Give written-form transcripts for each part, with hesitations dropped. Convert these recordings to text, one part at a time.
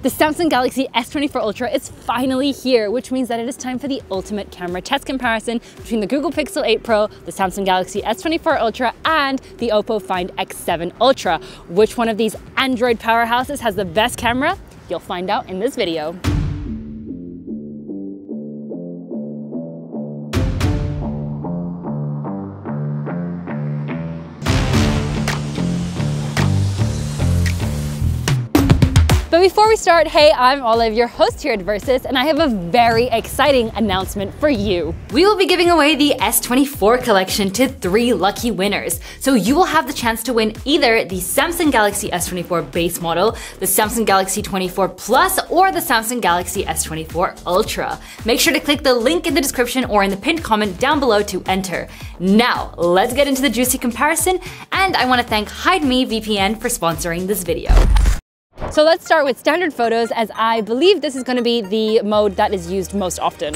The Samsung Galaxy S24 Ultra is finally here, which means that it is time for the ultimate camera test comparison between the Google Pixel 8 Pro, the Samsung Galaxy S24 Ultra, and the Oppo Find X7 Ultra. Which one of these Android powerhouses has the best camera? You'll find out in this video. But before we start, hey, I'm Olive, your host here at Versus, and I have a very exciting announcement for you. We will be giving away the S24 collection to 3 lucky winners. So you will have the chance to win either the Samsung Galaxy S24 base model, the Samsung Galaxy 24 Plus, or the Samsung Galaxy S24 Ultra. Make sure to click the link in the description or in the pinned comment down below to enter. Now, let's get into the juicy comparison, and I want to thank Hide Me VPN for sponsoring this video. So let's start with standard photos, as I believe this is going to be the mode that is used most often.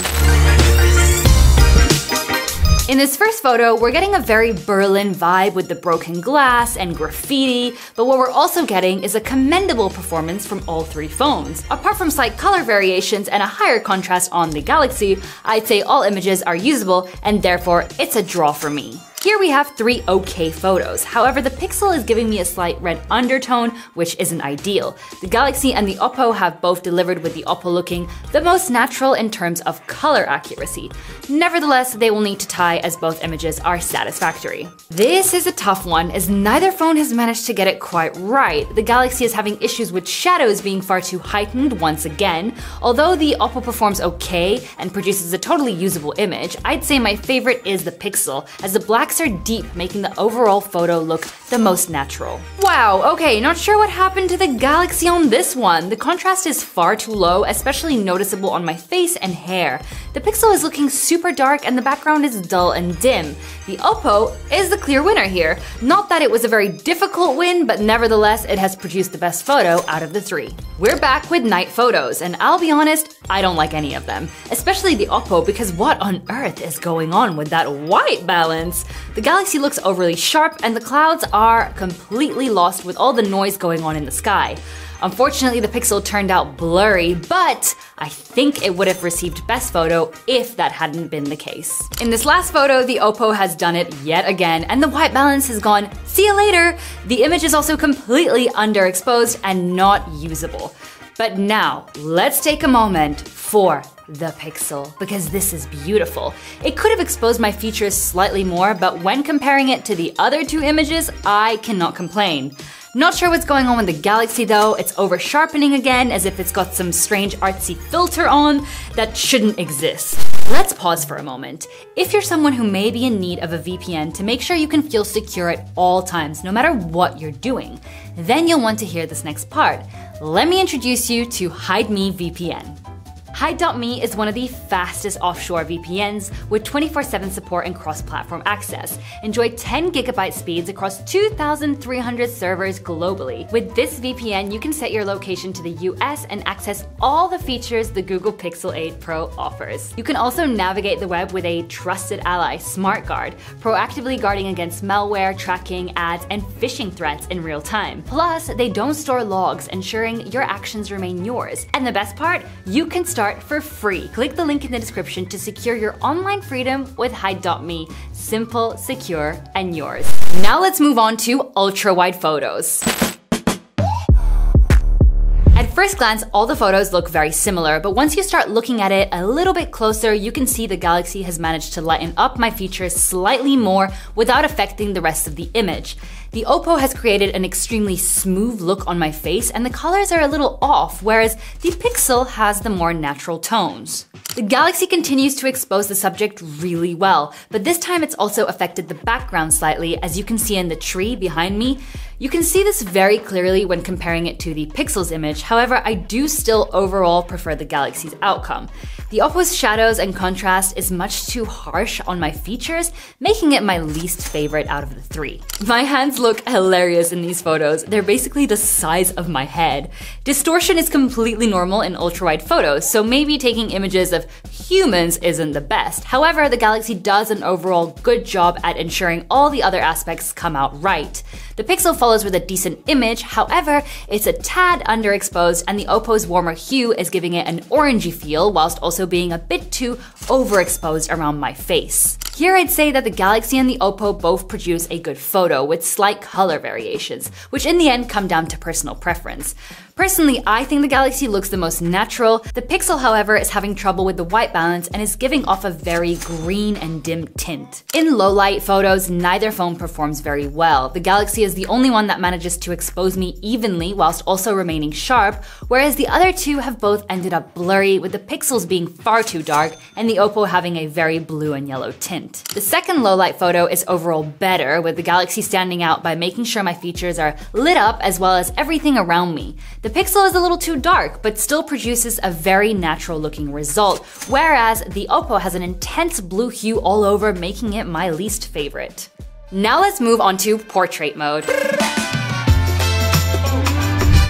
In this first photo, we're getting a very Berlin vibe with the broken glass and graffiti, but what we're also getting is a commendable performance from all 3 phones. Apart from slight color variations and a higher contrast on the Galaxy, I'd say all images are usable, and therefore it's a draw for me. Here we have 3 okay photos. However, the Pixel is giving me a slight red undertone, which isn't ideal. The Galaxy and the Oppo have both delivered with the Oppo looking the most natural in terms of color accuracy. Nevertheless, they will need to tie as both images are satisfactory. This is a tough one, as neither phone has managed to get it quite right. The Galaxy is having issues with shadows being far too heightened once again. Although the Oppo performs okay and produces a totally usable image, I'd say my favorite is the Pixel, as the blacks are deep, making the overall photo look the most natural. Wow, okay, not sure what happened to the Galaxy on this one. The contrast is far too low, especially noticeable on my face and hair. The Pixel is looking super dark and the background is dull and dim. The Oppo is the clear winner here. Not that it was a very difficult win, but nevertheless, it has produced the best photo out of the 3. We're back with night photos, and I'll be honest, I don't like any of them. Especially the Oppo, because what on earth is going on with that white balance? The Galaxy looks overly sharp, and the clouds are completely lost with all the noise going on in the sky. Unfortunately, the Pixel turned out blurry, but I think it would have received best photo if that hadn't been the case. In this last photo, the Oppo has done it yet again, and the white balance has gone, see you later. The image is also completely underexposed and not usable. But now, let's take a moment for the Pixel, because this is beautiful. It could have exposed my features slightly more, but when comparing it to the other 2 images, I cannot complain. Not sure what's going on with the Galaxy though. It's over sharpening again, as if it's got some strange artsy filter on that shouldn't exist. Let's pause for a moment. If you're someone who may be in need of a VPN to make sure you can feel secure at all times, no matter what you're doing, then you'll want to hear this next part. Let me introduce you to Hide Me VPN. Hide.me is one of the fastest offshore VPNs with 24/7 support and cross-platform access. Enjoy 10 GB speeds across 2,300 servers globally. With this VPN, you can set your location to the US and access all the features the Google Pixel 8 Pro offers. You can also navigate the web with a trusted ally, SmartGuard, proactively guarding against malware, tracking, ads, and phishing threats in real time. Plus, they don't store logs, ensuring your actions remain yours. And the best part? You can start for free. Click the link in the description to secure your online freedom with Hide.me. Simple, secure, and yours. Now let's move on to ultra-wide photos. At first glance, all the photos look very similar, but once you start looking at it a little bit closer, you can see the Galaxy has managed to lighten up my features slightly more without affecting the rest of the image. The Oppo has created an extremely smooth look on my face, and the colors are a little off, whereas the Pixel has the more natural tones. The Galaxy continues to expose the subject really well, but this time it's also affected the background slightly, as you can see in the tree behind me. You can see this very clearly when comparing it to the Pixel's image. However, I do still overall prefer the Galaxy's outcome. The Oppo's shadows and contrast is much too harsh on my features, making it my least favorite out of the 3. My hands look hilarious in these photos. They're basically the size of my head. Distortion is completely normal in ultra-wide photos, so maybe taking images of humans isn't the best. However, the Galaxy does an overall good job at ensuring all the other aspects come out right. The Pixel follows with a decent image, however, it's a tad underexposed and the Oppo's warmer hue is giving it an orangey feel whilst also being a bit too overexposed around my face. Here I'd say that the Galaxy and the Oppo both produce a good photo with slight color variations, which in the end come down to personal preference. Personally, I think the Galaxy looks the most natural. The Pixel, however, is having trouble with the white balance and is giving off a very green and dim tint. In low light photos, neither phone performs very well. The Galaxy is the only one that manages to expose me evenly whilst also remaining sharp, whereas the other two have both ended up blurry, with the Pixels being far too dark and the Oppo having a very blue and yellow tint. The second low light photo is overall better, with the Galaxy standing out by making sure my features are lit up as well as everything around me. The Pixel is a little too dark, but still produces a very natural looking result, whereas the Oppo has an intense blue hue all over, making it my least favorite. Now let's move on to portrait mode.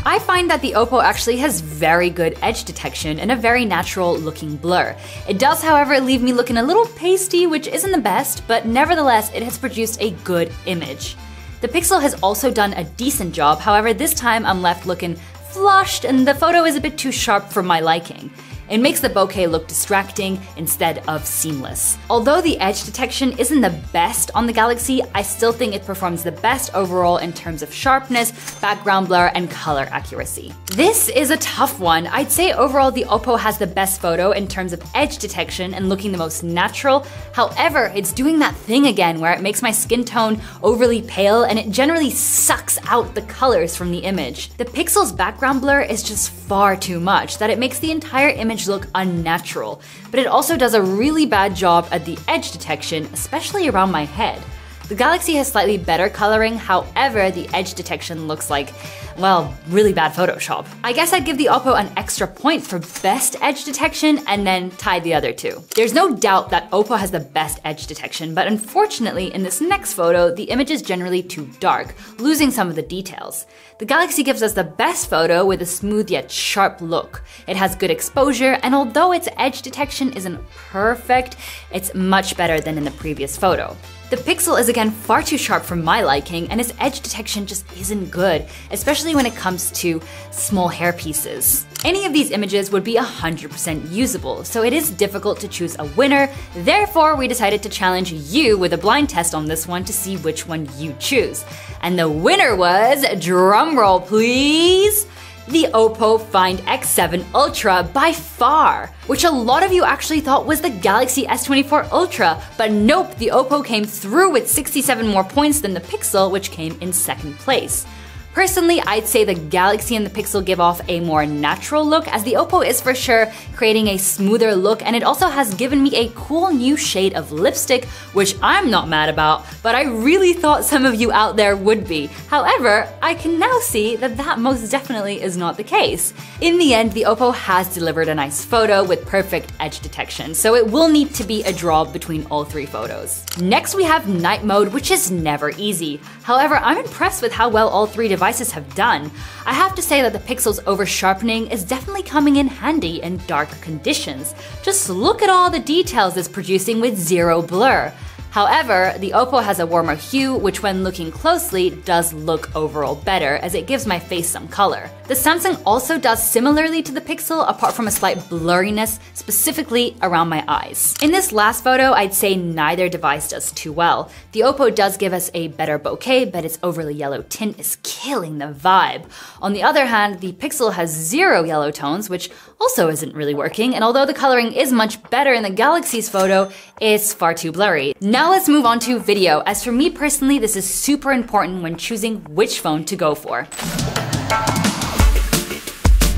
I find that the Oppo actually has very good edge detection and a very natural looking blur. It does, however, leave me looking a little pasty, which isn't the best, but nevertheless, it has produced a good image. The Pixel has also done a decent job, however, this time I'm left looking flushed and the photo is a bit too sharp for my liking. It makes the bokeh look distracting instead of seamless. Although the edge detection isn't the best on the Galaxy, I still think it performs the best overall in terms of sharpness, background blur, and color accuracy. This is a tough one. I'd say overall the Oppo has the best photo in terms of edge detection and looking the most natural. However, it's doing that thing again where it makes my skin tone overly pale and it generally sucks out the colors from the image. The Pixel's background blur is just far too much that it makes the entire image look unnatural, but it also does a really bad job at the edge detection, especially around my head. The Galaxy has slightly better coloring, however, the edge detection looks like, well, really bad Photoshop. I guess I'd give the Oppo an extra point for best edge detection and then tie the other two. There's no doubt that Oppo has the best edge detection, but unfortunately in this next photo, the image is generally too dark, losing some of the details. The Galaxy gives us the best photo with a smooth yet sharp look. It has good exposure, and although its edge detection isn't perfect, it's much better than in the previous photo. The Pixel is again far too sharp for my liking, and its edge detection just isn't good, especially when it comes to small hair pieces. Any of these images would be 100% usable, so it is difficult to choose a winner. Therefore, we decided to challenge you with a blind test on this one to see which one you choose. And the winner was, drumroll please, the Oppo Find X7 Ultra by far, which a lot of you actually thought was the Galaxy S24 Ultra, but nope, the Oppo came through with 67 more points than the Pixel, which came in second place. Personally, I'd say the Galaxy and the Pixel give off a more natural look, as the Oppo is for sure creating a smoother look, and it also has given me a cool new shade of lipstick, which I'm not mad about, but I really thought some of you out there would be. However, I can now see that that most definitely is not the case. In the end, the Oppo has delivered a nice photo with perfect edge detection, so it will need to be a draw between all three photos. Next we have night mode, which is never easy. However, I'm impressed with how well all three devices have done. I have to say that the Pixel's over-sharpening is definitely coming in handy in dark conditions. Just look at all the details it's producing with zero blur. However, the Oppo has a warmer hue, which when looking closely does look overall better, as it gives my face some color. The Samsung also does similarly to the Pixel, apart from a slight blurriness, specifically around my eyes. In this last photo, I'd say neither device does too well. The Oppo does give us a better bokeh, but its overly yellow tint is killing the vibe. On the other hand, the Pixel has zero yellow tones, which also isn't really working, and although the coloring is much better in the Galaxy's photo, it's far too blurry. Now let's move on to video, as for me personally, this is super important when choosing which phone to go for.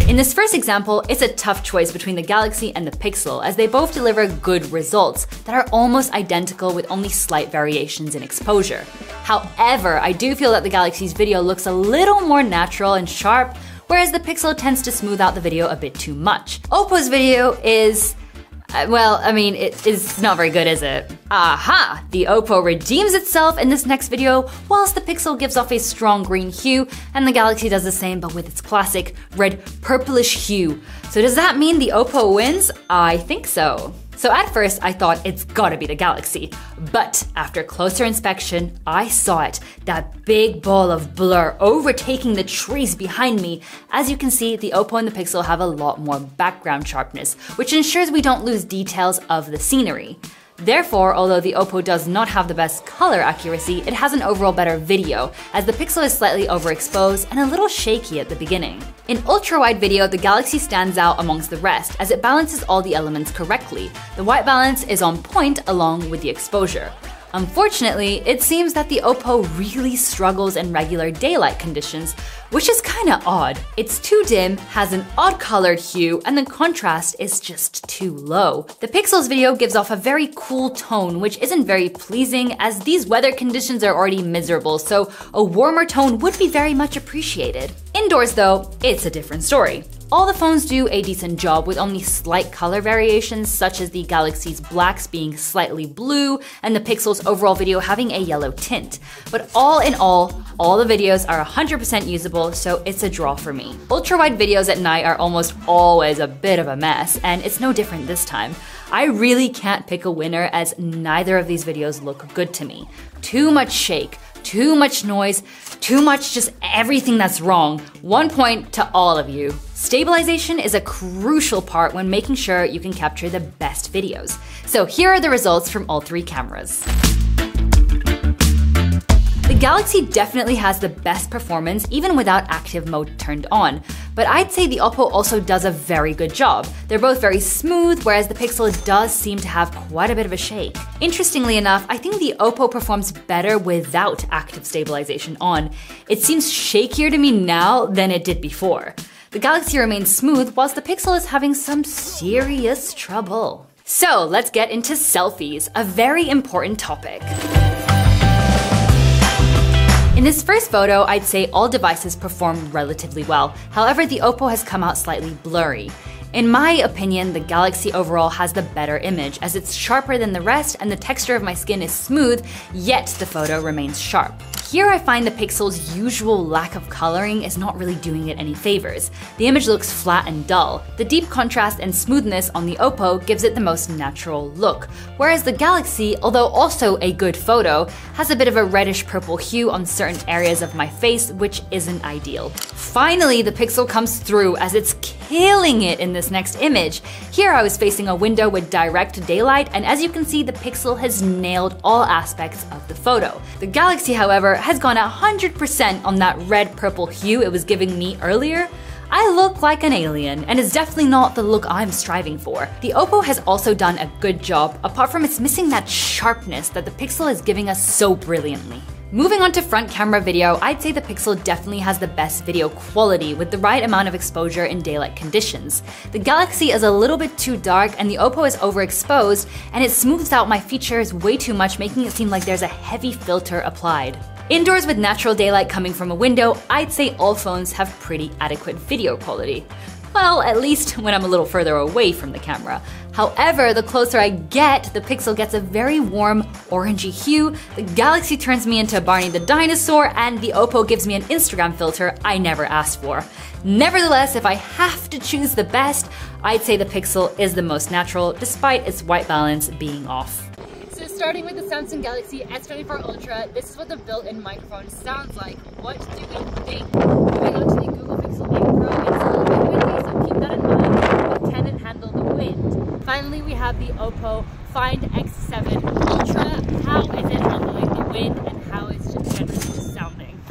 In this first example, it's a tough choice between the Galaxy and the Pixel, as they both deliver good results that are almost identical with only slight variations in exposure. However, I do feel that the Galaxy's video looks a little more natural and sharp, whereas the Pixel tends to smooth out the video a bit too much. Oppo's video is, well, I mean, it is not very good, is it? Aha! The Oppo redeems itself in this next video, whilst the Pixel gives off a strong green hue, and the Galaxy does the same but with its classic red purplish hue. So does that mean the Oppo wins? I think so. So at first I thought it's gotta be the Galaxy, but after closer inspection, I saw it, that big ball of blur overtaking the trees behind me. As you can see, the Oppo and the Pixel have a lot more background sharpness, which ensures we don't lose details of the scenery. Therefore, although the Oppo does not have the best color accuracy, it has an overall better video, as the Pixel is slightly overexposed and a little shaky at the beginning. In ultra-wide video, the Galaxy stands out amongst the rest, as it balances all the elements correctly. The white balance is on point along with the exposure. Unfortunately, it seems that the Oppo really struggles in regular daylight conditions, which is kinda odd. It's too dim, has an odd colored hue, and the contrast is just too low. The Pixel's video gives off a very cool tone, which isn't very pleasing as these weather conditions are already miserable, so a warmer tone would be very much appreciated. Indoors though, it's a different story. All the phones do a decent job with only slight color variations, such as the Galaxy's blacks being slightly blue and the Pixel's overall video having a yellow tint. But all in all the videos are 100% usable, so it's a draw for me. Ultra-wide videos at night are almost always a bit of a mess, and it's no different this time. I really can't pick a winner as neither of these videos look good to me. Too much shake, too much noise, too much just everything that's wrong. 1 point to all of you. Stabilization is a crucial part when making sure you can capture the best videos. So here are the results from all three cameras. The Galaxy definitely has the best performance even without active mode turned on, but I'd say the Oppo also does a very good job. They're both very smooth, whereas the Pixel does seem to have quite a bit of a shake. Interestingly enough, I think the Oppo performs better without active stabilization on. It seems shakier to me now than it did before. The Galaxy remains smooth, whilst the Pixel is having some serious trouble. So let's get into selfies, a very important topic. In this first photo, I'd say all devices perform relatively well. However, the Oppo has come out slightly blurry. In my opinion, the Galaxy overall has the better image, as it's sharper than the rest and the texture of my skin is smooth, yet the photo remains sharp. Here I find the Pixel's usual lack of coloring is not really doing it any favors. The image looks flat and dull. The deep contrast and smoothness on the Oppo gives it the most natural look, whereas the Galaxy, although also a good photo, has a bit of a reddish purple hue on certain areas of my face, which isn't ideal. Finally, the Pixel comes through as it's killing it in this next image. Here I was facing a window with direct daylight, and as you can see, the Pixel has nailed all aspects of the photo. The Galaxy, however, has gone 100% on that red-purple hue it was giving me earlier. I look like an alien, and it's definitely not the look I'm striving for. The Oppo has also done a good job, apart from it's missing that sharpness that the Pixel is giving us so brilliantly. Moving on to front camera video, I'd say the Pixel definitely has the best video quality with the right amount of exposure in daylight conditions. The Galaxy is a little bit too dark and the Oppo is overexposed, and it smooths out my features way too much, making it seem like there's a heavy filter applied. Indoors with natural daylight coming from a window, I'd say all phones have pretty adequate video quality. Well, at least when I'm a little further away from the camera. However, the closer I get, the Pixel gets a very warm orangey hue, the Galaxy turns me into Barney the dinosaur, and the Oppo gives me an Instagram filter I never asked for. Nevertheless, if I have to choose the best, I'd say the Pixel is the most natural, despite its white balance being off. So starting with the Samsung Galaxy S24 Ultra, this is what the built-in microphone sounds like. What do we think? Moving on to the Google Pixel 8 Pro, it's a little bit windy, so keep that in mind, but can it handle the wind? Finally, we have the Oppo Find X7 Ultra. How is it handling the wind and how is it generally sounding?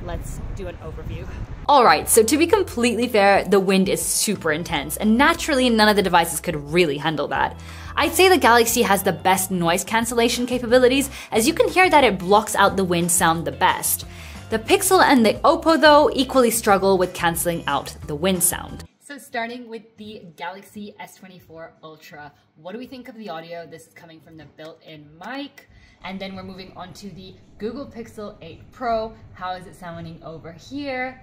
Let's do an overview. Alright, so to be completely fair, the wind is super intense, and naturally none of the devices could really handle that. I'd say the Galaxy has the best noise cancellation capabilities, as you can hear that it blocks out the wind sound the best. The Pixel and the Oppo though equally struggle with cancelling out the wind sound. So starting with the Galaxy S24 Ultra, what do we think of the audio? This is coming from the built-in mic. And then we're moving on to the Google Pixel 8 Pro. How is it sounding over here?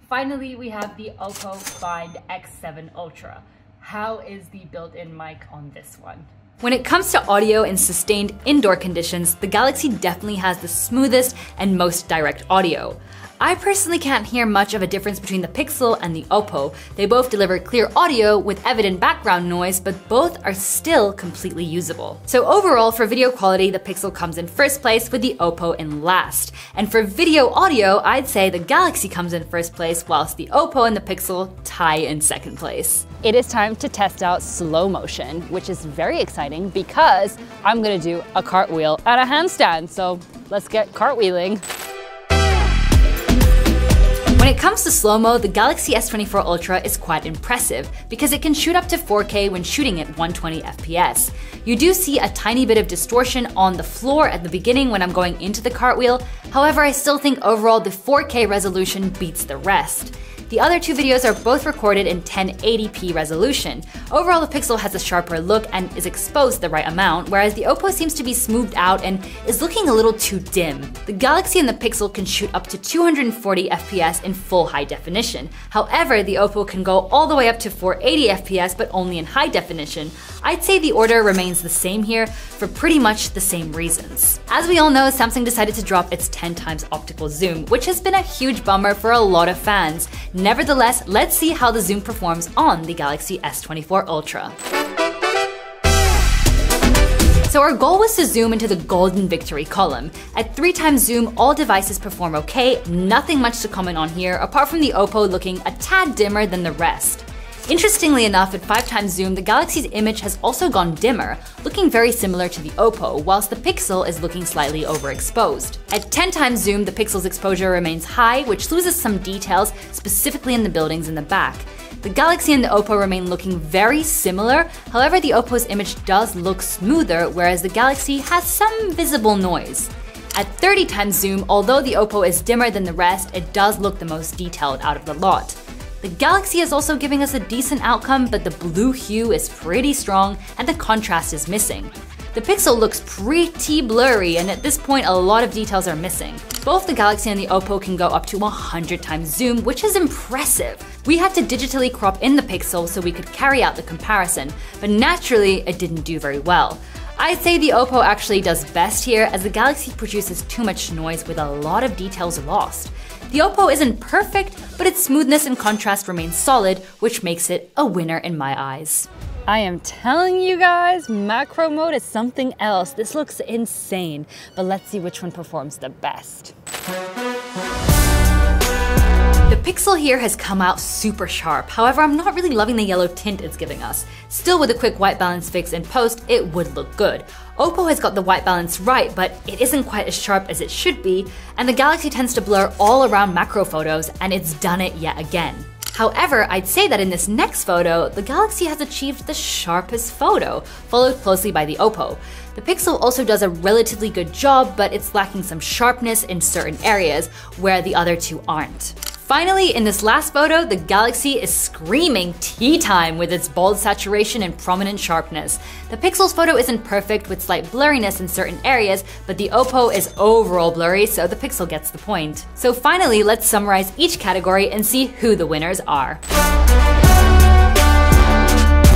Finally, we have the Oppo Find X7 Ultra. How is the built-in mic on this one? When it comes to audio in sustained indoor conditions, the Galaxy definitely has the smoothest and most direct audio. I personally can't hear much of a difference between the Pixel and the Oppo. They both deliver clear audio with evident background noise, but both are still completely usable. So overall, for video quality, the Pixel comes in first place with the Oppo in last. And for video audio, I'd say the Galaxy comes in first place, whilst the Oppo and the Pixel tie in second place. It is time to test out slow motion, which is very exciting because I'm gonna do a cartwheel and a handstand. So let's get cartwheeling. When it comes to slow-mo, the Galaxy S24 Ultra is quite impressive because it can shoot up to 4K when shooting at 120 FPS. You do see a tiny bit of distortion on the floor at the beginning when I'm going into the cartwheel, however I still think overall the 4K resolution beats the rest. The other two videos are both recorded in 1080p resolution. Overall, the Pixel has a sharper look and is exposed the right amount, whereas the Oppo seems to be smoothed out and is looking a little too dim. The Galaxy and the Pixel can shoot up to 240 FPS in full high definition. However, the Oppo can go all the way up to 480 FPS, but only in high definition. I'd say the order remains the same here for pretty much the same reasons. As we all know, Samsung decided to drop its 10x optical zoom, which has been a huge bummer for a lot of fans. Nevertheless, let's see how the zoom performs on the Galaxy S24 Ultra. So our goal was to zoom into the golden victory column. At 3x zoom, all devices perform okay, nothing much to comment on here, apart from the Oppo looking a tad dimmer than the rest. Interestingly enough, at 5x zoom, the Galaxy's image has also gone dimmer, looking very similar to the Oppo, whilst the Pixel is looking slightly overexposed. At 10x zoom, the Pixel's exposure remains high, which loses some details, specifically in the buildings in the back. The Galaxy and the Oppo remain looking very similar, however the Oppo's image does look smoother, whereas the Galaxy has some visible noise. At 30x zoom, although the Oppo is dimmer than the rest, it does look the most detailed out of the lot. The Galaxy is also giving us a decent outcome, but the blue hue is pretty strong and the contrast is missing. The Pixel looks pretty blurry, and at this point a lot of details are missing. Both the Galaxy and the Oppo can go up to 100x zoom, which is impressive. We had to digitally crop in the Pixel so we could carry out the comparison, but naturally it didn't do very well. I'd say the Oppo actually does best here, as the Galaxy produces too much noise with a lot of details lost. The Oppo isn't perfect, but its smoothness and contrast remain solid, which makes it a winner in my eyes. I am telling you guys, macro mode is something else. This looks insane, but let's see which one performs the best. The Pixel here has come out super sharp, however I'm not really loving the yellow tint it's giving us. Still, with a quick white balance fix in post, it would look good. Oppo has got the white balance right, but it isn't quite as sharp as it should be, and the Galaxy tends to blur all around macro photos, and it's done it yet again. However, I'd say that in this next photo, the Galaxy has achieved the sharpest photo, followed closely by the Oppo. The Pixel also does a relatively good job, but it's lacking some sharpness in certain areas where the other two aren't. Finally, in this last photo, the Galaxy is screaming tea time with its bold saturation and prominent sharpness. The Pixel's photo isn't perfect with slight blurriness in certain areas, but the Oppo is overall blurry, so the Pixel gets the point. So finally, let's summarize each category and see who the winners are.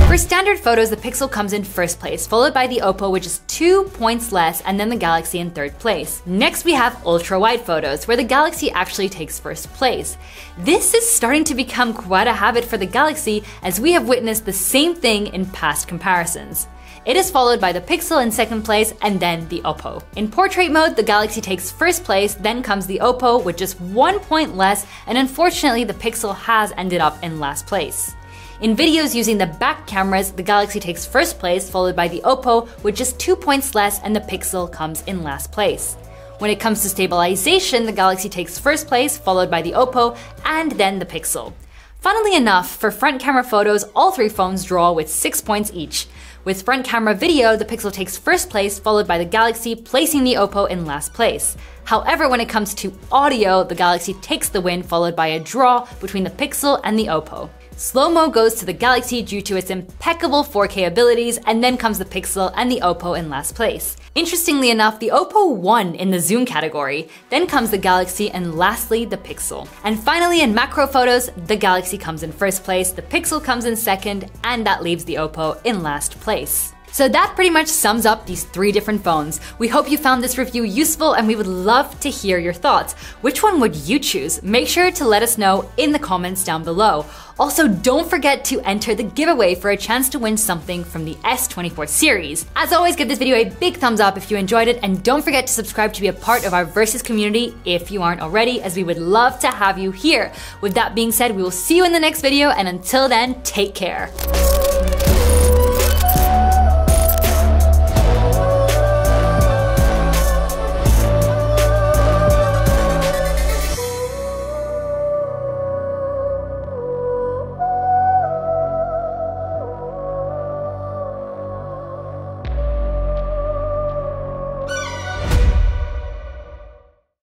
For standard photos, the Pixel comes in first place, followed by the Oppo with just 2 points less, and then the Galaxy in third place. Next we have ultra-wide photos, where the Galaxy actually takes first place. This is starting to become quite a habit for the Galaxy, as we have witnessed the same thing in past comparisons. It is followed by the Pixel in second place, and then the Oppo. In portrait mode, the Galaxy takes first place, then comes the Oppo with just 1 point less, and unfortunately the Pixel has ended up in last place. In videos using the back cameras, the Galaxy takes first place, followed by the Oppo with just 2 points less, and the Pixel comes in last place. When it comes to stabilization, the Galaxy takes first place, followed by the Oppo, and then the Pixel. Funnily enough, for front camera photos, all three phones draw with 6 points each. With front camera video, the Pixel takes first place, followed by the Galaxy, placing the Oppo in last place. However, when it comes to audio, the Galaxy takes the win, followed by a draw between the Pixel and the Oppo. Slow-mo goes to the Galaxy due to its impeccable 4K abilities, and then comes the Pixel and the Oppo in last place. Interestingly enough, the Oppo won in the zoom category, then comes the Galaxy, and lastly the Pixel. And finally, in macro photos, the Galaxy comes in first place, the Pixel comes in second, and that leaves the Oppo in last place. So that pretty much sums up these 3 different phones. We hope you found this review useful and we would love to hear your thoughts. Which one would you choose? Make sure to let us know in the comments down below. Also, don't forget to enter the giveaway for a chance to win something from the S24 series. As always, give this video a big thumbs up if you enjoyed it, and don't forget to subscribe to be a part of our Versus community if you aren't already, as we would love to have you here. With that being said, we will see you in the next video, and until then, take care.